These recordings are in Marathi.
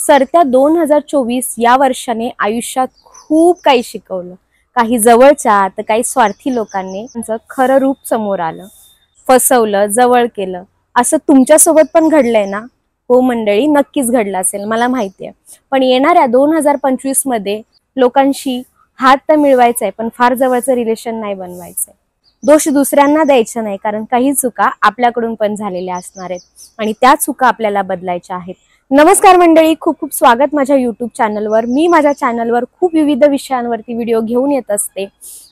सरत्या 2024 या वर्षाने आयुष्यात खूप काही शिकवलं. काही जवळच्या तर काही स्वार्थी लोकांनी त्यांचं खरं रूप समोर आलं, फसवलं, जवळ केलं. असं तुमच्यासोबत पण घडलंय ना? हो मंडळी, नक्कीच घडलं असेल, मला माहिती आहे. पण येणाऱ्या 2025 मध्ये लोकांशी हात तर मिळवायचा आहे, पण फार जवळचं रिलेशन नाही बनवायचंय. दोष दुसऱ्यांना द्यायचा नाही, कारण काही चुका आपल्याकडून पण झालेल्या असणार आहेत आणि त्या चुका आपल्याला बदलायच्या आहेत. नमस्कार मंडळी, खूप खूप स्वागत माझ्या यूट्यूब चॅनलवर. मी माझ्या चॅनलवर खूप विविध विषयांवरती व्हिडिओ घेऊन येत असते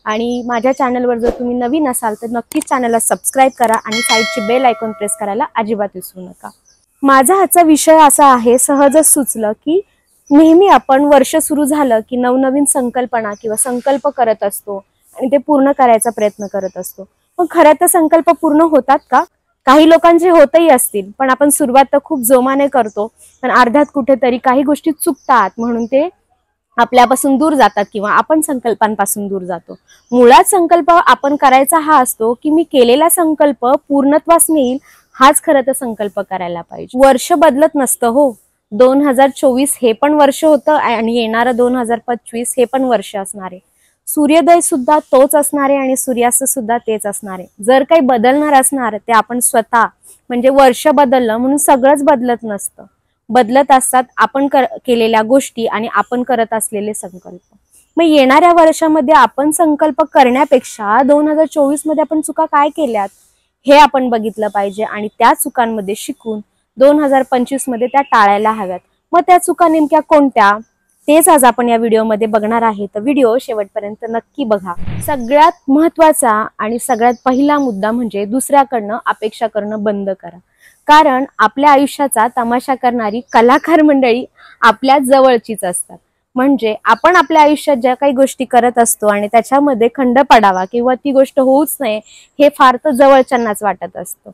आणि माझ्या चॅनलवर जर तुम्ही नवीन असाल तर नक्कीच चॅनलला सबस्क्राईब करा आणि साईडची बेल आयकॉन प्रेस करायला अजिबात विसरू नका. माझा आजचा विषय असा आहे, सहजच सुचलं की नेहमी आपण वर्ष सुरू झालं की नवनवीन संकल्पना किंवा संकल्प करत असतो आणि ते पूर्ण करायचा प्रयत्न करत असतो. पण खरं तर संकल्प पूर्ण होतात का? काही लोकांचे होतही असतील, पण आपण सुरुवात तर खूप जोमाने करतो, पण अर्ध्यात कुठेतरी काही गोष्टी चुकतात म्हणून ते आपल्यापासून दूर जातात किंवा आपण संकल्पांपासून दूर जातो. मुळात संकल्प आपण करायचा हा असतो की मी केलेला संकल्प पूर्णत्वास नेईल, हाच खरं तर संकल्प करायला पाहिजे. वर्ष बदलत नसतं हो. 2024 हे पण वर्ष होतं आणि येणारं 2025 हे पण वर्ष असणार आहे. सूर्योदय सुद्धा तोच असणार आहे आणि सूर्यास्त सुद्धा तेच असणार आहे. जर काही बदलणार असणार ते आपण स्वतः, म्हणजे वर्ष बदललं म्हणून सगळंच बदलत नसतं. बदलत असतात आपण केलेल्या गोष्टी आणि आपण करत असलेले संकल्प. मग येणाऱ्या वर्षामध्ये आपण संकल्प करण्यापेक्षा 2024 मध्ये आपण चुका काय केल्यात हे आपण बघितलं पाहिजे आणि त्या चुकांमध्ये शिकून 2025 मध्ये त्या टाळायला हव्यात. मग त्या चुका नेमक्या कोणत्या, तेच आज आपण या व्हिडिओमध्ये बघणार आहे. तर व्हिडिओ शेवटपर्यंत नक्की बघा. सगळ्यात महत्त्वाचा आणि सगळ्यात पहिला मुद्दा म्हणजे दुसऱ्याकडनं अपेक्षा करणं बंद करा. कारण आपल्या आयुष्याचा तमाशा करणारी कलाकार मंडळी आपल्या जवळचीच असतात. म्हणजे आपण आपल्या आयुष्यात ज्या काही गोष्टी करत असतो आणि त्याच्यामध्ये खंड पडावा किंवा ती गोष्ट होऊच नये हे फार तर जवळच्यांनाच वाटत असतं.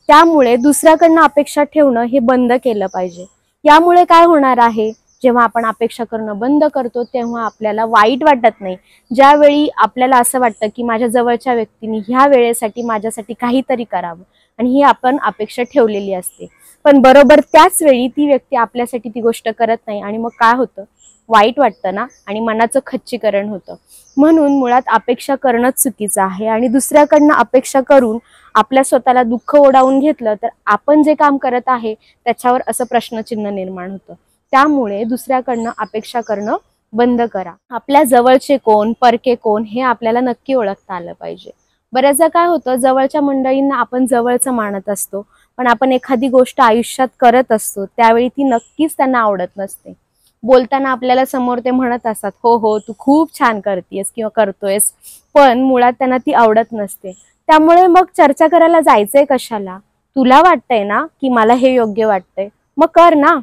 त्यामुळे दुसऱ्याकडनं अपेक्षा ठेवणं हे बंद केलं पाहिजे. यामुळे काय होणार आहे, जेव्हा आपण अपेक्षा करणं बंद करतो तेव्हा आपल्याला वाईट वाटत नाही. ज्यावेळी आपल्याला असं वाटतं की माझ्या जवळच्या व्यक्तीने ह्या वेळेसाठी माझ्यासाठी काहीतरी करावं आणि ही आपण अपेक्षा ठेवलेली असते, पण बरोबर त्याच वेळी ती व्यक्ती आपल्यासाठी ती गोष्ट करत नाही आणि मग काय होतं, वाईट वाटतं ना आणि मनाचं खच्चीकरण होतं. म्हणून मुळात अपेक्षा करणंच चुकीचं आहे आणि दुसऱ्याकडनं अपेक्षा करून आपल्या स्वतःला दुःख ओढावून घेतलं तर आपण जे काम करत आहे त्याच्यावर असं प्रश्नचिन्ह निर्माण होतं. त्यामुळे दुसऱ्याकडनं अपेक्षा करणं बंद करा. आपल्या जवळचे कोण, परके कोण हे आपल्याला नक्की ओळखता आलं पाहिजे. बऱ्याचदा काय होतं, जवळच्या मंडळींना आपण जवळचं मानत असतो, पण आपण एखादी गोष्ट आयुष्यात करत असतो त्यावेळी ती नक्कीच त्यांना आवडत नसते. बोलताना आपल्याला समोर ते म्हणत असतात, हो हो तू खूप छान करतेस किंवा करतोयस, पण मुळात त्यांना ती आवडत नसते. त्यामुळे मग चर्चा करायला जायचंय कशाला? तुला वाटतंय ना की मला हे योग्य वाटतंय, मग कर ना.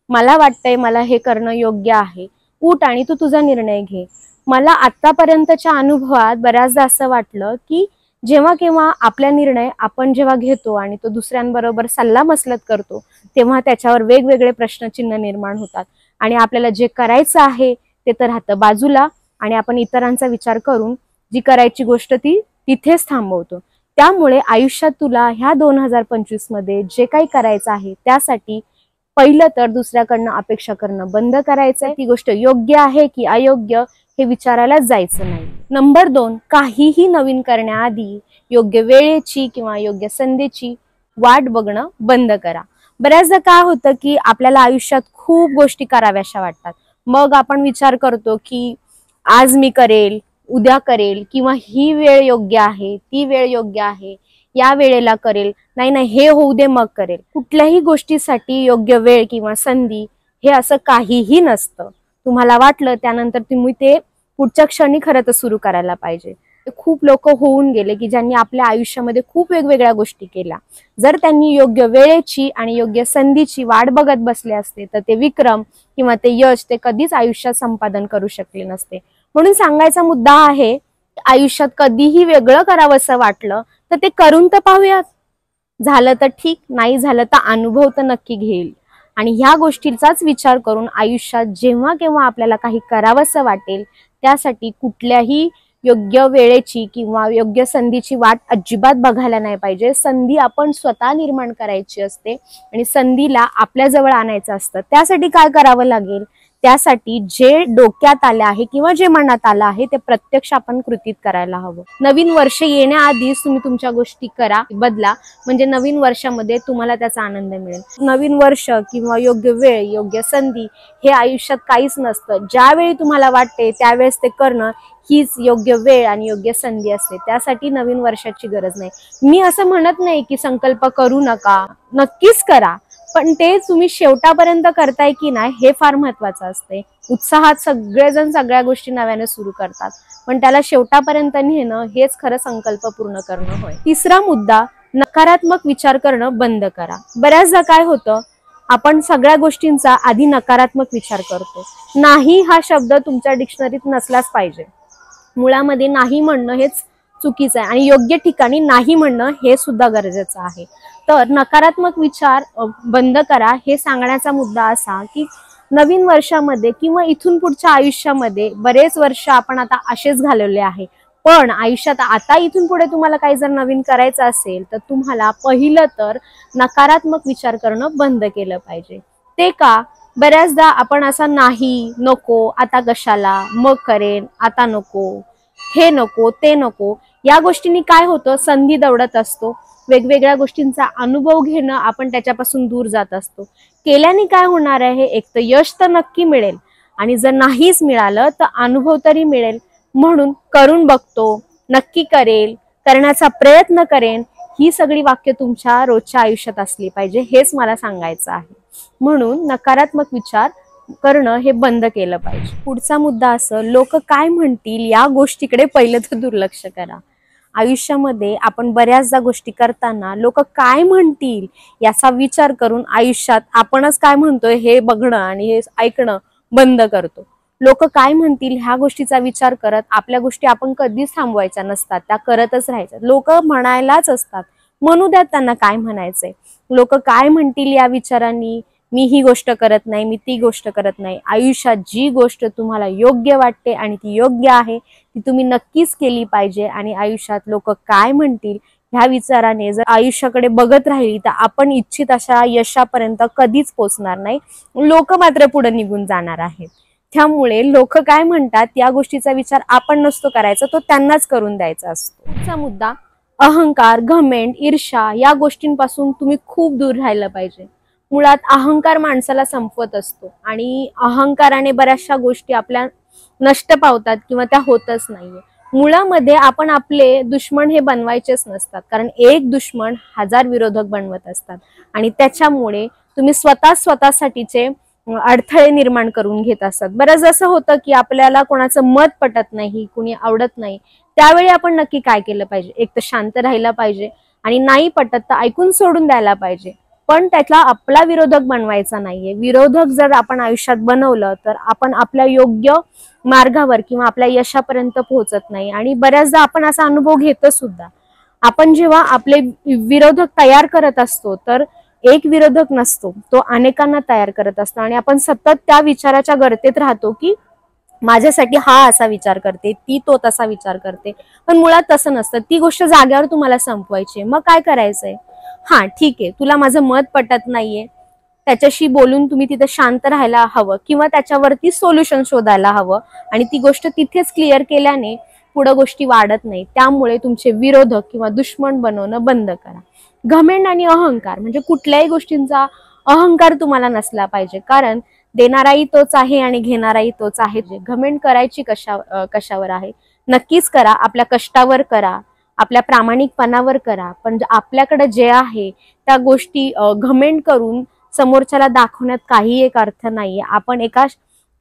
मला वाटतंय मला हे करणं योग्य आहे, उठ आणि तू तुझा निर्णय घे. मला आतापर्यंतच्या अनुभवात बऱ्याचदा असं वाटलं की जेव्हा केव्हा आपला निर्णय आपण जेव्हा घेतो आणि तो दुसऱ्यांबरोबर सल्लामसलत करतो तेव्हा त्याच्यावर वेगवेगळे प्रश्नचिन्ह निर्माण होतात आणि आपल्याला जे करायचं आहे ते तर राहतं बाजूला आणि आपण इतरांचा विचार करून जी करायची गोष्ट ती तिथेच थांबवतो. त्यामुळे आयुष्यात तुला ह्या 2025 मध्ये जे काही करायचं आहे त्यासाठी पहिलं तर दुसऱ्याकडनं अपेक्षा करणं बंद करायचंय. ती गोष्ट योग्य आहे की अयोग्य हे विचारायलाच जायचं नाही. नंबर 2, काहीही नवीन करण्याआधी योग्य वेळेची किंवा योग्य संधीची वाट बघणं बंद करा. बऱ्याचदा काय होतं की आपल्याला आयुष्यात खूप गोष्टी कराव्याशा वाटतात, मग आपण विचार करतो की आज मी करेल, उद्या करेल किंवा ही वेळ योग्य आहे, ती वेळ योग्य आहे, या वेळेला करेल, नाही नाही हे होऊ दे मग करेल. कुठल्याही गोष्टीसाठी योग्य वेळ किंवा संधी हे असं काहीही नसतं. तुम्हाला वाटलं त्यानंतर तुम्ही ते पुढच्या क्षणी खरं तर सुरू करायला पाहिजे. खूप लोक होऊन गेले की ज्यांनी आपल्या आयुष्यामध्ये खूप वेगवेगळ्या गोष्टी केल्या. जर त्यांनी योग्य वेळेची आणि योग्य संधीची वाट बघत बसले असते तर ते विक्रम किंवा ते यश ते कधीच आयुष्यात संपादन करू शकले नसते. म्हणून सांगायचा मुद्दा आहे, आयुष्यात कधीही वेगळं करावंसं वाटलं तर ते करून तर पाहूयात. झालं तर ठीक, नाही झालं तर अनुभव तर नक्की घेईल. आणि ह्या गोष्टीचाच विचार करून आयुष्यात जेव्हा केव्हा आपल्याला काही करावंसं वाटेल त्यासाठी कुठल्याही योग्य वेळेची किंवा योग्य संधीची वाट अजिबात बघायला नाही पाहिजे. संधी आपण स्वतः निर्माण करायची असते आणि संधीला आपल्या जवळ आणायचं असतं. त्यासाठी काय करावं लागेल? त्यासाठी जे डोक्यात आले आहे किंवा जे मनात आलं आहे ते प्रत्यक्ष आपण कृतीत करायला हवं. नवीन वर्ष येण्याआधीच तुम्ही तुमच्या गोष्टी करा, बदला, म्हणजे नवीन वर्षामध्ये तुम्हाला त्याचा आनंद मिळेल. नवीन वर्ष किंवा योग्य वेळ, योग्य संधी हे आयुष्यात काहीच नसतं. ज्यावेळी तुम्हाला वाटते त्यावेळेस ते करणं हीच योग्य वेळ आणि योग्य संधी असते. त्यासाठी नवीन वर्षाची गरज नाही. मी असं म्हणत नाही की संकल्प करू नका, नक्कीच करा, पण ते तुम्ही शेवटापर्यंत करताय की नाही हे फार महत्वाचं असते. उत्साहात सगळेजण सगळ्या गोष्टी नव्याने सुरू करतात, पण त्याला शेवटापर्यंत नेणं हेच खरं संकल्प पूर्ण करणं होय. तिसरा मुद्दा, नकारात्मक विचार करणं बंद करा. बऱ्याचदा काय होतं, आपण सगळ्या गोष्टींचा आधी नकारात्मक विचार करतो. नाही हा शब्द तुमच्या डिक्शनरीत नसलाच पाहिजे. मुळामध्ये नाही म्हणणं हेच चुकीचं आहे आणि योग्य ठिकाणी नाही म्हणणं हे सुद्धा गरजेचं आहे. तर नकारात्मक विचार बंद करा हे सांगण्याचा मुद्दा असा की नवीन वर्षामध्ये किंवा इथून पुढच्या आयुष्यामध्ये बरेच वर्ष आपण आता असेच घालवले आहे, पण आयुष्यात आता इथून पुढे तुम्हाला काही जर नवीन करायचं असेल तर तुम्हाला पहिलं तर नकारात्मक विचार करणं बंद केलं पाहिजे. ते का? बऱ्याचदा आपण असा नाही, नको, आता कशाला, मग करेन, आता नको, हे नको, ते नको, या गोष्टींनी काय होतं, संधी दौडत असतो. वेगवेगळ्या गोष्टींचा अनुभव घेणं आपण त्याच्यापासून दूर जात असतो. केल्याने काय होणार आहे, एक तर यश तर नक्की मिळेल आणि जर नाहीच मिळालं तर अनुभव तरी मिळेल. म्हणून करून बघतो, नक्की करेल, करण्याचा प्रयत्न करेन, ही सगळी वाक्य तुमच्या रोजच्या आयुष्यात असली पाहिजे, हेच मला सांगायचं आहे. म्हणून नकारात्मक विचार करणं हे बंद केलं पाहिजे. पुढचा मुद्दा असं, लोक काय म्हणतील या गोष्टीकडे पहिलं तर दुर्लक्ष करा. आयुष्यामध्ये आपण बऱ्याचदा गोष्टी करताना लोक काय म्हणतील याचा विचार करून आयुष्यात आपणच काय म्हणतोय हे बघणं आणि हे ऐकणं बंद करतो. लोक काय म्हणतील ह्या गोष्टीचा विचार करत आपल्या गोष्टी आपण कधीच थांबवायच्या नसतात, त्या करतच राहायच्या. लोक म्हणायलाच असतात, म्हणू द्यात त्यांना काय म्हणायचंय. लोक काय म्हणतील या विचारांनी मी ही गोष्ट करत नाही, मी ती गोष्ट करत नाही. आयुष्यात जी गोष्ट तुम्हाला योग्य वाटते आणि ती योग्य आहे ती तुम्ही नक्कीच केली पाहिजे. आणि आयुष्यात लोक काय म्हणतील ह्या विचाराने जर आयुष्याकडे बघत राहिली तर आपण इच्छित अशा यशापर्यंत कधीच पोहोचणार नाही. लोक मात्र पुढे निघून जाणार आहेत. त्यामुळे लोक काय म्हणतात या गोष्टीचा विचार आपण नसतो करायचा, तो त्यांनाच करून द्यायचा असतो. पुढचा मुद्दा, अहंकार, घमेंड, ईर्ष्या या गोष्टींपासून तुम्ही खूप दूर राहिलं पाहिजे. मुळात अहंकार माणसाला संपवत असतो आणि अहंकाराने बऱ्याचशा गोष्टी आपल्या नष्ट पावतात किंवा त्या होतच नाहीये. मुळामध्ये आपण आपले दुश्मन हे बनवायचेच नसतात, कारण एक दुश्मन 1000 विरोधक बनवत असतात आणि त्याच्यामुळे तुम्ही स्वतःसाठीचे अडथळे निर्माण करून घेत असतात. बरंच असं होतं की आपल्याला कोणाचं मत पटत नाही, कुणी आवडत नाही, त्यावेळी आपण नक्की काय केलं पाहिजे? एक तर शांत राहायला पाहिजे आणि नाही पटत तर ऐकून सोडून द्यायला पाहिजे, पण त्यातला आपला विरोधक बनवायचा नाहीये. विरोधक जर आपण आयुष्यात बनवलं तर आपण आपल्या योग्य मार्गावर किंवा आपल्या यशापर्यंत पोहोचत नाही. आणि बऱ्याचदा आपण असा अनुभव घेतो सुद्धा, आपण जेव्हा आपले विरोधक तयार करत असतो तर एक विरोधक नसतो, तो अनेकांना तयार करत असतो आणि आपण सतत त्या विचाराच्या गर्तेत राहतो की माझ्यासाठी हा असा विचार करते, ती तो तसा विचार करते. पण मुळात तसं नसतं. ती गोष्ट जाग्यावर तुम्हाला संपवायची. मग काय करायचंय? हा ठीक आहे, तुला माझं मत पटत नाहीये, त्याच्याशी बोलून तुम्ही तिथे शांत राहायला हवं किंवा त्याच्यावरती सोल्युशन शोधायला हवं आणि ती गोष्ट तिथेच क्लिअर केल्याने पुढे गोष्टी वाढत नाही. त्यामुळे तुमचे विरोधक किंवा दुश्मन बनवणं बंद करा. घमेंड आणि अहंकार म्हणजे कुठल्याही गोष्टींचा अहंकार तुम्हाला नसला पाहिजे, कारण देणाराही तोच आहे आणि घेणाराही तोच आहे. घमेंड करायची कशावर आहे? नक्कीच करा, आपल्या कष्टावर करा, आपल्या प्रामाणिकपणावर करा, पण आपल्याकडे जे आहे त्या गोष्टी घमेंड करून समोरच्याला दाखवण्यात काही एक अर्थ नाहीये. आपण एका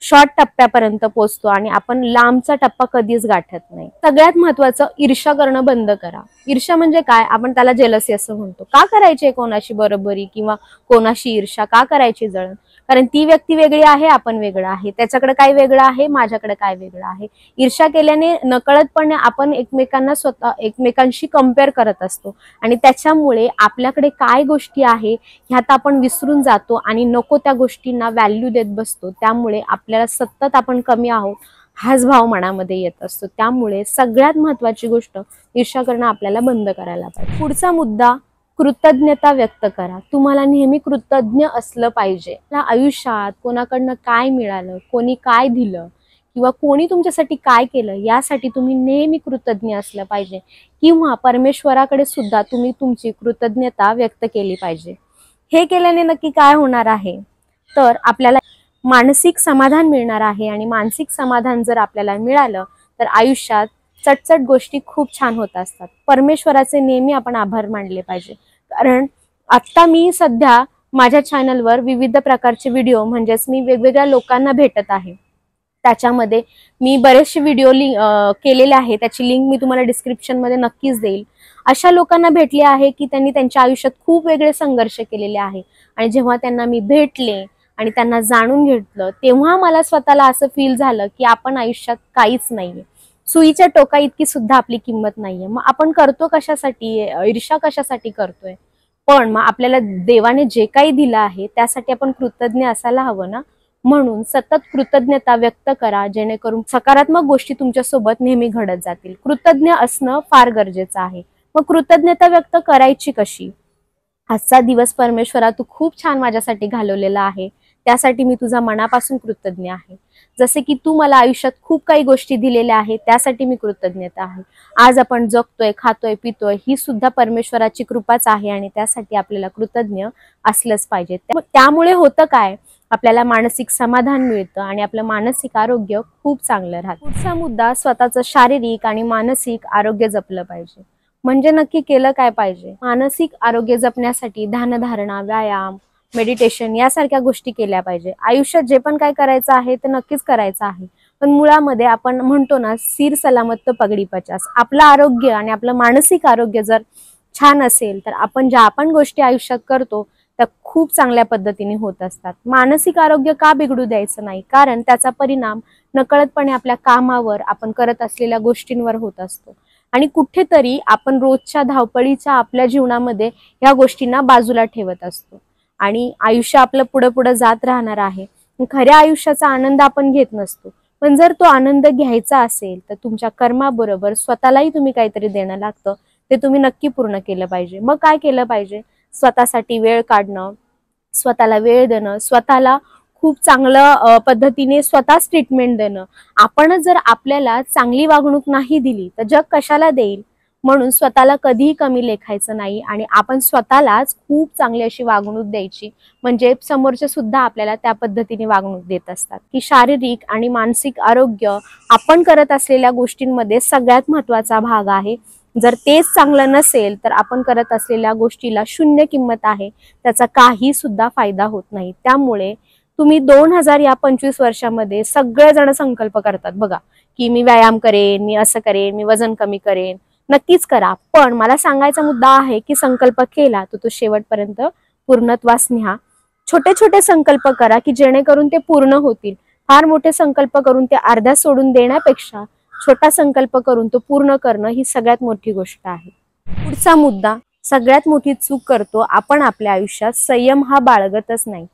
शॉर्ट टप्प्यापर्यंत पोहोचतो आणि आपण लांबचा टप्पा कधीच गाठत नाही. सगळ्यात महत्वाचं, ईर्ष्या करणं बंद करा. ईर्ष्या म्हणजे काय? आपण त्याला जेलसी असं म्हणतो. का करायची कोणाशी बरोबरी किंवा कोणाशी ईर्ष्या का करायची जळण? कारण ती व्यक्ती वेगळी आहे, आपण वेगळं आहे, त्याच्याकडे काय वेगळं आहे, माझ्याकडे काय वेगळं आहे. ईर्ष्या केल्याने नकळतपणे आपण एकमेकांशी कम्पेअर करत असतो आणि त्याच्यामुळे आपल्याकडे काय गोष्टी आहे ह्यात आपण विसरून जातो आणि नको त्या गोष्टींना व्हॅल्यू देत बसतो. त्यामुळे आपल्याला सतत आपण कमी आहोत हाच भाव मनामध्ये येत असतो। त्यामुळे सगळ्यात महत्त्वाची गोष्ट ईर्ष्या करणं आपल्याला बंद करायला पाहिजे। पुढचा मुद्दा, कृतज्ञता व्यक्त करा। तुम्हाला नेहमी कृतज्ञ असलं पाहिजे। आपल्या आयुष्यात कोणाकडनं काय मिळालं, कोणी काय दिलं किंवा कोणी तुमच्यासाठी काय केलं यासाठी तुम्ही नेहमी कृतज्ञ असलं पाहिजे, किंवा परमेश्वराकडे सुद्धा तुम्ही तुमची कृतज्ञता व्यक्त केली पाहिजे। हे केल्याने नक्की काय होणार आहे, तर आपल्याला मानसिक समाधान मिळणार आहे, आणि मानसिक समाधान जर आपल्याला मिळालं तर आयुष्यात चटचट गोष्टी खूप छान होत असतात। परमेश्वराचे नेहमी आपण आभार मानले पाहिजे, कारण आता मी सध्या माझ्या चॅनलवर विविध प्रकारचे व्हिडिओ म्हणजेच मी वेगवेगळ्या लोकांना भेटत आहे। त्याच्यामध्ये मी बरेचसे व्हिडिओ केलेले आहे, त्याची लिंक मी तुम्हाला डिस्क्रिप्शन मध्ये नक्कीच देईल। अशा लोकांना भेटले आहे की त्यांनी त्यांच्या आयुष्यात खूप वेगळे संघर्ष केलेले आहे, आणि जेव्हा त्यांना मी भेटले आणि त्यांना जाणून घेतलं तेव्हा मला स्वतःला असं फील झालं की आपण आयुष्यात काहीच नाहीये, सुईच्या टोका इतकी सुद्धा आपली किंमत नाहीये। मग आपण करतो कशासाठी, ईर्ष्या कशासाठी करतोय? पण मग आपल्याला देवाने जे काही दिलं आहे त्यासाठी आपण कृतज्ञ असायला हवं ना। म्हणून सतत कृतज्ञता व्यक्त करा, जेणेकरून सकारात्मक गोष्टी तुमच्यासोबत नेहमी घडत जातील। कृतज्ञ असणं फार गरजेचं आहे। मग कृतज्ञता व्यक्त करायची कशी? आजचा दिवस परमेश्वरा तू खूप छान माझ्यासाठी घालवलेला आहे, त्यासाठी मी तुझा मनापासून कृतज्ञ आहे। जसे की तू मला आयुष्यात खूप काही गोष्टी दिलेल्या आहेत, त्यासाठी मी कृतज्ञता आहे। आज आपण जगतोय, खातोय, पितोय, ही सुद्धा परमेश्वराची कृपाच आहे, आणि त्यासाठी आपल्याला कृतज्ञ असलंच पाहिजे। त्यामुळे होतं काय, आपल्याला मानसिक समाधान मिळतं आणि आपलं मानसिक आरोग्य खूप चांगलं राहतं। पुढचा मुद्दा, स्वतःचं शारीरिक आणि मानसिक आरोग्य जपलं पाहिजे। म्हणजे नक्की केलं काय पाहिजे? मानसिक आरोग्य जपण्यासाठी ध्यानधारणा, व्यायाम, मेडिटेशन यासारख्या गोष्टी केल्या पाहिजे। आयुष्यात जे पण काय करायचं आहे ते नक्कीच करायचं आहे, पण मुळामध्ये आपण म्हणतो ना, सिर सलामत तो पगडी पचास। आपलं आरोग्य आणि आपलं मानसिक आरोग्य जर छान असेल तर आपण ज्या गोष्टी आयुष्यात करतो त्या खूप चांगल्या पद्धतीने होत असतात। मानसिक आरोग्य का बिघडू द्यायचं नाही, कारण त्याचा परिणाम नकळतपणे आपल्या कामावर, आपण करत असलेल्या गोष्टींवर होत असतो, आणि कुठेतरी आपण रोजच्या धावपळीच्या आपल्या जीवनामध्ये या गोष्टींना बाजूला ठेवत असतो, आणि आयुष्य आपलं पुढे पुढे जात राहणार आहे। खऱ्या आयुष्याचा आनंद आपण घेत नसतो, पण जर तो आनंद घ्यायचा असेल तर तुमच्या कर्माबरोबर स्वतःलाही तुम्ही काहीतरी देणं लागतं, ते तुम्ही नक्की पूर्ण केलं पाहिजे। मग काय केलं पाहिजे? स्वतःसाठी वेळ काढणं, स्वतःला वेळ देणं, स्वतःला खूप चांगलं पद्धतीने स्वतःच ट्रीटमेंट देणं। आपणच जर आपल्याला चांगली वागणूक नाही दिली तर जग कशाला देईल? म्हणून स्वतःला कधीही कमी लेखायचं नाही, आणि आपण स्वतःलाच खूप चांगली अशी वागणूक द्यायची, म्हणजे समोरचे सुद्धा आपल्याला त्या पद्धतीने वागणूक देत असतात। की शारीरिक आणि मानसिक आरोग्य आपण करत असलेल्या गोष्टींमध्ये सगळ्यात महत्त्वाचा भाग आहे। जर तेच चांगलं नसेल तर आपण करत असलेल्या गोष्टीला शून्य किंमत आहे, त्याचा काही सुद्धा फायदा होत नाही। त्यामुळे तुम्ही 2025 वर्षामध्ये सगळेजण संकल्प करतात बघा, की मी व्यायाम करेन, मी असं करेन, मी वजन कमी करेन। नक्कीच करा, पण मला सांगायचा मुद्दा आहे की संकल्प केला तर तो शेवटपर्यंत पूर्णत्वास न्या। छोटे छोटे संकल्प करा की जेणेकरून ते पूर्ण होतील। फार मोठे संकल्प करून ते अर्ध्या सोडून देण्यापेक्षा छोटा संकल्प करून तो पूर्ण करणं ही सगळ्यात मोठी गोष्ट आहे। पुढचा मुद्दा, सगळ्यात मोठी चूक करतो आपण आपल्या आयुष्यात, संयम हा बाळगतच नाही।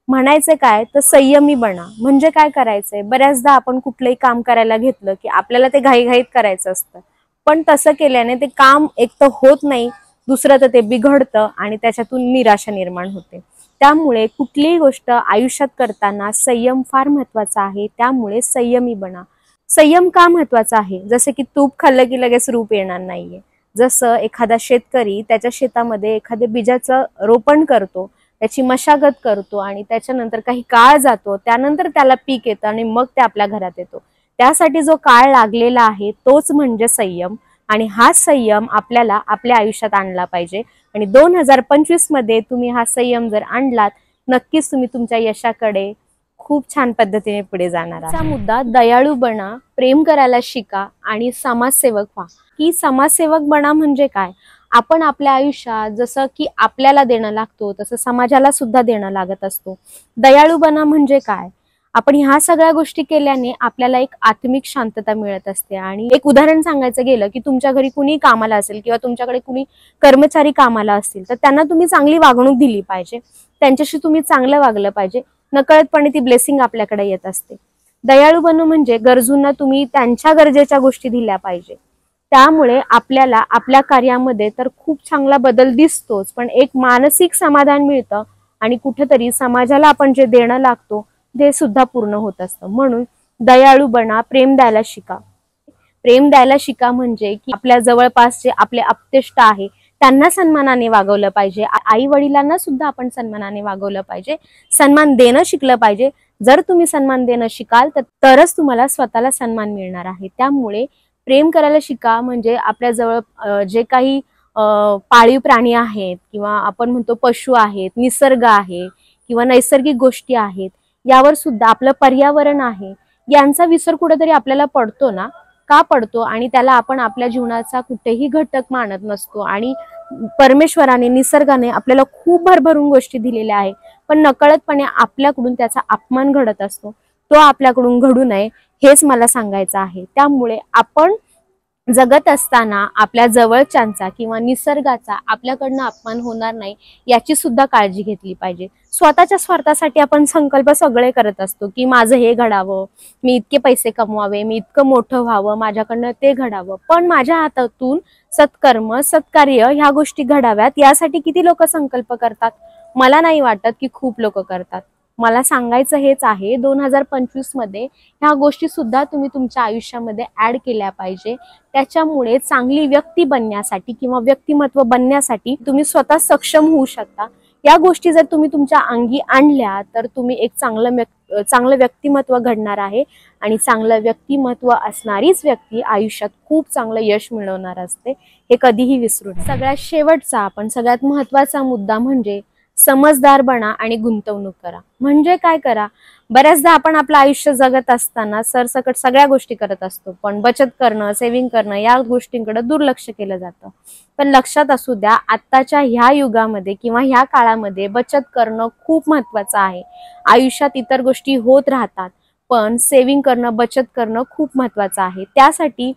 म्हणायचं काय तर संयमी बना। म्हणजे काय करायचंय, बऱ्याचदा आपण कुठलंही काम करायला घेतलं की आपल्याला ते घाईघाईत करायचं असतं, पण तसं केल्याने ते काम एक तर होत नाही, दुसरं तर ते बिघडतं आणि त्याच्यातून निराशा निर्माण होते। त्यामुळे कुठलीही गोष्ट आयुष्यात करताना संयम फार महत्त्वाचा आहे, त्यामुळे संयमी बना। संयम का महत्त्वाचा आहे? जसे की तूप खाल्लं की लगेच रूप येणार नाहीये, जसं एखादा शेतकरी त्याच्या शेतामध्ये एखाद्या बीजाचं रोपण करतो, त्याची मशागत करतो, आणि त्याच्यानंतर काही काळ जातो, त्यानंतर त्याला पीक येतं आणि मग ते आपल्या घरात येतो। त्यासाठी जो काळ लागलेला आहे तोच म्हणजे संयम, आणि हा संयम आपल्याला आपल्या आयुष्यात आणला पाहिजे। आणि 2025 मध्ये तुम्ही हा संयम जर आणलात, नक्कीच तुम्ही तुमच्या यशाकडे खूप छान पद्धतीने पुढे जाणार आहात। मुद्दा, दयाळू बना, प्रेम करायला शिका आणि समाजसेवक व्हा। की समाजसेवक बना म्हणजे काय? आपण आपल्या आयुष्यात जसं की आपल्याला देणं लागतो तसं समाजाला सुद्धा देणं लागत असतो। दयाळू बना म्हणजे काय? आपण ह्या सगळ्या गोष्टी केल्याने आपल्याला एक आत्मिक शांतता मिळत असते। आणि एक उदाहरण सांगायचं गेलं की तुमच्या घरी कुणी कामाला असेल किंवा तुमच्याकडे कुणी कर्मचारी कामाला असतील तर त्यांना तुम्ही चांगली वागणूक दिली पाहिजे, त्यांच्याशी तुम्ही चांगलं वागलं पाहिजे, नकळतपणे ती ब्लेसिंग आपल्याकडे येत असते। दयाळू बनणं म्हणजे गरजूंना तुम्ही त्यांच्या गरजेच्या गोष्टी दिल्या पाहिजे. त्यामुळे आपल्याला आपल्या कार्यामध्ये तर खूप चांगला बदल दिसतोच, पण एक मानसिक समाधान मिळतं आणि कुठेतरी समाजाला आपण जे देणं लागतो ते सुद्धा पूर्ण होत असतं. म्हणून दयाळू बना, प्रेम द्यायला शिका. प्रेम द्यायला शिका म्हणजे की आपल्या जवळपास जे आपले आप्तेष्ट आहे त्यांना सन्मानाने वागवलं पाहिजे. आई वडिलांना सुद्धा आपण सन्मानाने वागवलं पाहिजे. सन्मान देणं शिकलं पाहिजे. जर तुम्ही सन्मान देणं शिकाल तरच तुम्हाला स्वतःला सन्मान मिळणार आहे. त्यामुळे प्रेम करायला शिका. म्हणजे आपल्या जवळ जे काही पाळीव प्राणी आहेत किंवा आपण म्हणतो पशु आहेत, निसर्ग आहे किंवा नैसर्गिक गोष्टी आहेत, यावर सुद्धा आपलं पर्यावरण आहे, यांचा विसर कुठेतरी आपल्याला पडतो ना. का पडतो? आणि त्याला आपण आपल्या जीवनाचा कुठेही घटक मानत नसतो. आणि परमेश्वराने, निसर्गाने आपल्याला खूप भरभरून गोष्टी दिलेल्या आहे, पण नकळतपणे आपल्याकडून त्याचा अपमान घडत असतो. तो आपल्याकडून घडू नये हेच मला सांगायचं आहे. त्यामुळे आपण जगत असताना आपल्या जवळच्यांचा किंवा निसर्गाचा आपल्याकडनं अपमान होणार नाही याची सुद्धा काळजी घेतली पाहिजे. स्वतःच्या स्वार्थासाठी आपण संकल्प सगळे करत असतो की माझं हे घडावं, मी इतके पैसे कमवावे, मी इतकं मोठं व्हावं, माझ्याकडनं ते घडावं. पण माझ्या हातातून सत्कर्म, सत्कार्य ह्या गोष्टी घडाव्यात यासाठी किती लोक संकल्प करतात? मला नाही वाटत की खूप लोक करतात. मला सांगायचं हेच आहे, 2025 मध्ये ह्या गोष्टी सुद्धा तुम्ही तुमच्या आयुष्यामध्ये ऍड केल्या पाहिजे. त्याच्यामुळे चांगली व्यक्ती बनण्यासाठी किंवा व्यक्तिमत्व बनण्यासाठी तुम्ही स्वतः सक्षम होऊ शकता. या गोष्टी जर तुम्ही तुमच्या अंगी आणल्या तर तुम्ही एक चांगलं व्यक्तिमत्व घडणार आहे. आणि चांगलं व्यक्तिमत्व असणारीच व्यक्ती आयुष्यात खूप चांगलं यश मिळवणार असते, हे कधीही विसरू नये. सगळ्यात शेवटचा पण सगळ्यात महत्त्वाचा मुद्दा म्हणजे समजदार बना आणि गुंतवणूक करा. म्हणजे काय करा? बऱ्याचदा आपण आपलं आयुष्य जगत असताना सरसकट सगळ्या गोष्टी करत असतो, पण बचत करणं, सेव्हिंग करणं या गोष्टींकडे दुर्लक्ष केलं जातं. पण लक्षात असू द्या, आत्ताच्या ह्या युगामध्ये किंवा ह्या काळामध्ये बचत करणं खूप महत्त्वाचं आहे. आयुष्यात इतर गोष्टी होत राहतात, पण सेव्हिंग करणं, बचत करणं खूप महत्त्वाचं आहे. त्यासाठी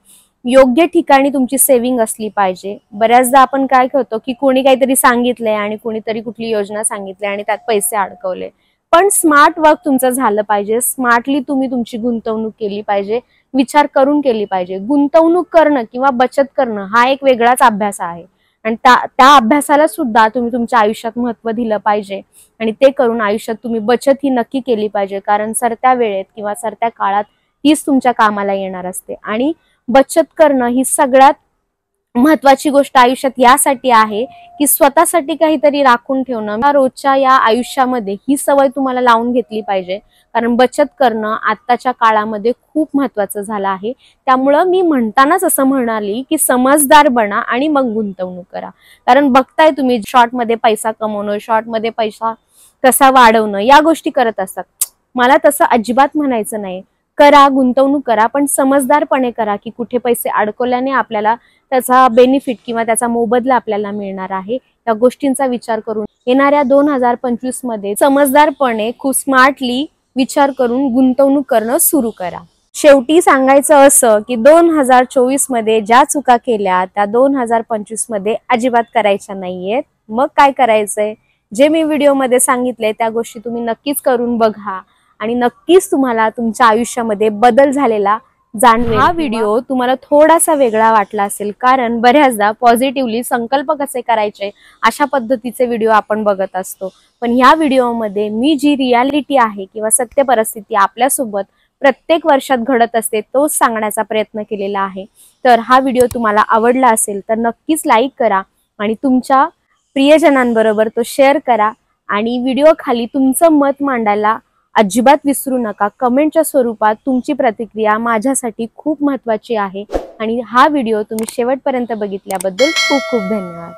योग्य ठिकाणी तुमची सेव्हिंग असली पाहिजे. बऱ्याचदा आपण काय करतो की कोणी काहीतरी सांगितलंय आणि कोणीतरी कुठली योजना सांगितली आणि त्यात पैसे अडकवले. पण स्मार्ट वर्क तुमचं झालं पाहिजे. स्मार्टली तुम्ही तुमची गुंतवणूक केली पाहिजे, विचार करून केली पाहिजे. गुंतवणूक करणं किंवा बचत करणं हा एक वेगळाच अभ्यास आहे आणि त्या अभ्यासाला सुद्धा तुम्ही तुमच्या आयुष्यात महत्त्व दिलं पाहिजे. आणि ते करून आयुष्यात तुम्ही बचत ही नक्की केली पाहिजे, कारण सरत्या वेळेत किंवा सरत्या काळात तीच तुमच्या कामाला येणार असते. आणि बचत करणं ही सगळ्यात महत्वाची गोष्ट आयुष्यात यासाठी आहे की स्वतःसाठी काहीतरी राखून ठेवणं. रोजच्या या आयुष्यामध्ये ही सवय तुम्हाला लावून घेतली पाहिजे, कारण बचत करणं आत्ताच्या काळामध्ये खूप महत्वाचं झालं आहे. त्यामुळं मी म्हणतानाच असं म्हणाली की समजदार बना आणि मग गुंतवणूक करा. कारण बघताय तुम्ही, शॉर्टमध्ये पैसा कमवणं, शॉर्टमध्ये पैसा कसा वाढवणं या गोष्टी करत असतात. मला तसं अजिबात म्हणायचं नाही. करा, गुंतवणूक करा, पण समजदारपणे करा की कुठे पैसे अडकवल्याने आपल्याला त्याचा बेनिफिट किंवा त्याचा मोबदला आपल्याला मिळणार आहे. या गोष्टींचा विचार करून येणाऱ्या 2025 मध्ये समजदारपणे, खूप स्मार्टली विचार करून गुंतवणूक करणं सुरू करा. शेवटी सांगायचं असं की 2024 मध्ये ज्या चुका केल्या त्या 2025 मध्ये अजिबात करायच्या नाहीयेत. मग काय करायचंय? जे मी व्हिडिओमध्ये सांगितले त्या गोष्टी तुम्ही नक्कीच करून बघा आणि नक्कीच तुम्हाला तुमच्या आयुष्यामध्ये बदल झालेला जाणवेल. हा व्हिडिओ तुम्हाला थोडासा वेगळा वाटला असेल, कारण बऱ्याचदा पॉझिटिव्हली संकल्प कसे करायचे अशा पद्धतीचे व्हिडिओ आपण बघत असतो. पण ह्या व्हिडिओमध्ये मी जी रियालिटी आहे किंवा सत्य परिस्थिती आपल्यासोबत प्रत्येक वर्षात घडत असते तोच सांगण्याचा प्रयत्न केलेला आहे. तर हा व्हिडिओ तुम्हाला आवडला असेल तर नक्कीच लाईक करा आणि तुमच्या प्रियजनांबरोबर तो शेअर करा. आणि व्हिडिओ खाली तुमचं मत मांडायला अजिबात विसरू नका. कमेंटच्या स्वरूपात तुमची प्रतिक्रिया माझ्यासाठी खूप महत्त्वाची आहे. आणि हा व्हिडिओ तुम्ही शेवटपर्यंत बघितल्याबद्दल खूप खूप धन्यवाद.